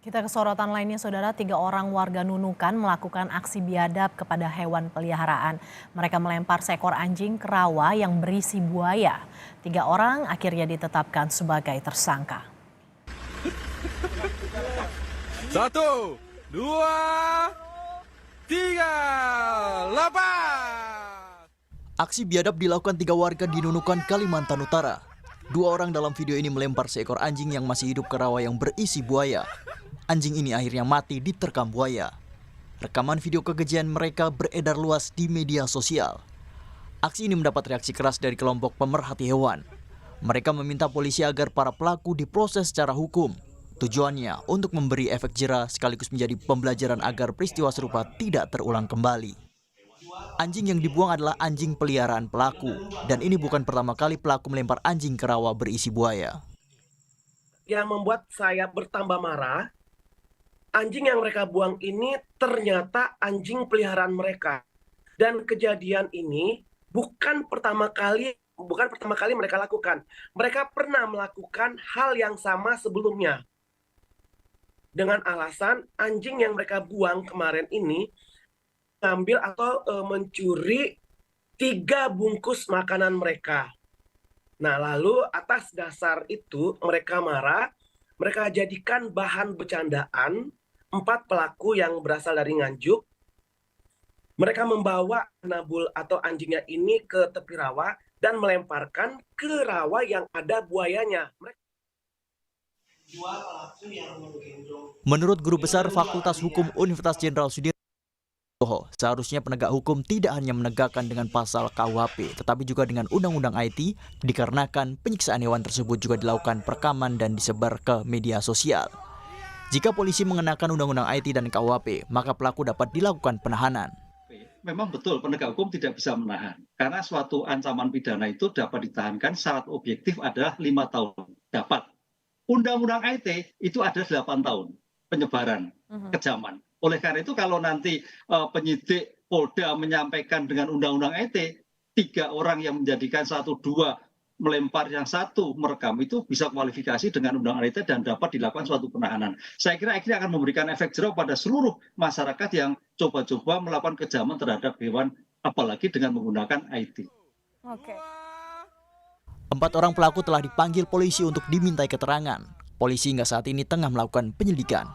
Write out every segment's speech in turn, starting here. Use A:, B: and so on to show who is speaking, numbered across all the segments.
A: Kita ke sorotan lainnya, Saudara. 3 orang warga Nunukan melakukan aksi biadab kepada hewan peliharaan. Mereka melempar seekor anjing ke rawa yang berisi buaya. 3 orang akhirnya ditetapkan sebagai tersangka.
B: 1, 2, 3, lepas!
C: Aksi biadab dilakukan 3 warga di Nunukan, Kalimantan Utara. 2 orang dalam video ini melempar seekor anjing yang masih hidup ke rawa yang berisi buaya. Anjing ini akhirnya mati diterkam buaya. Rekaman video kekejian mereka beredar luas di media sosial. Aksi ini mendapat reaksi keras dari kelompok pemerhati hewan. Mereka meminta polisi agar para pelaku diproses secara hukum. Tujuannya untuk memberi efek jera sekaligus menjadi pembelajaran agar peristiwa serupa tidak terulang kembali. Anjing yang dibuang adalah anjing peliharaan pelaku, dan ini bukan pertama kali pelaku melempar anjing ke rawa berisi buaya.
D: Yang membuat saya bertambah marah, anjing yang mereka buang ini ternyata anjing peliharaan mereka. Dan kejadian ini bukan pertama kali mereka lakukan. Mereka pernah melakukan hal yang sama sebelumnya. Dengan alasan anjing yang mereka buang kemarin ini mengambil atau mencuri 3 bungkus makanan mereka. Nah, lalu atas dasar itu mereka marah, mereka jadikan bahan bercandaan 4 pelaku yang berasal dari Nganjuk. Mereka membawa Nabul atau anjingnya ini ke tepi rawa dan melemparkan ke rawa yang ada buayanya.
C: Menurut Guru Besar Fakultas Hukum Universitas Jenderal Sudirman, seharusnya penegak hukum tidak hanya menegakkan dengan pasal KUHP, tetapi juga dengan Undang-Undang IT, dikarenakan penyiksaan hewan tersebut juga dilakukan perekaman dan disebar ke media sosial. Jika polisi mengenakan Undang-Undang IT dan KUHP, maka pelaku dapat dilakukan penahanan.
E: Memang betul penegak hukum tidak bisa menahan, karena suatu ancaman pidana itu dapat ditahankan syarat objektif adalah 5 tahun. Dapat. Undang-Undang IT itu ada 8 tahun penyebaran kejaman. Oleh karena itu kalau nanti penyidik Polda menyampaikan dengan Undang-Undang IT, 3 orang yang menjadikan 1, 2 melempar, yang 1 merekam, itu bisa kualifikasi dengan Undang-Undang IT dan dapat dilakukan suatu penahanan. Saya kira ini akan memberikan efek jera pada seluruh masyarakat yang coba-coba melakukan kejaman terhadap hewan, apalagi dengan menggunakan IT.
A: Oke.
C: 4 orang pelaku telah dipanggil polisi untuk dimintai keterangan. Polisi hingga saat ini tengah melakukan penyelidikan.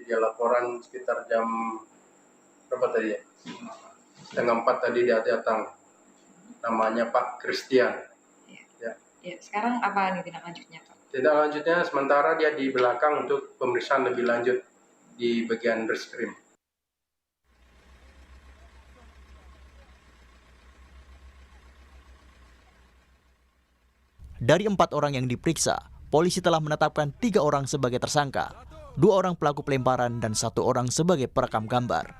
F: Dia laporan sekitar jam berapa tadi ya? 3:30 tadi dia datang. Namanya Pak Christian.
G: Ya, sekarang apa nih tindak lanjutnya, Pak?
F: Tindak lanjutnya sementara dia di belakang untuk pemeriksaan lebih lanjut di bagian reskrim.
C: Dari 4 orang yang diperiksa, polisi telah menetapkan 3 orang sebagai tersangka, 2 orang pelaku pelemparan dan 1 orang sebagai perekam gambar.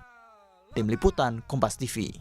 C: Tim Liputan Kompas TV.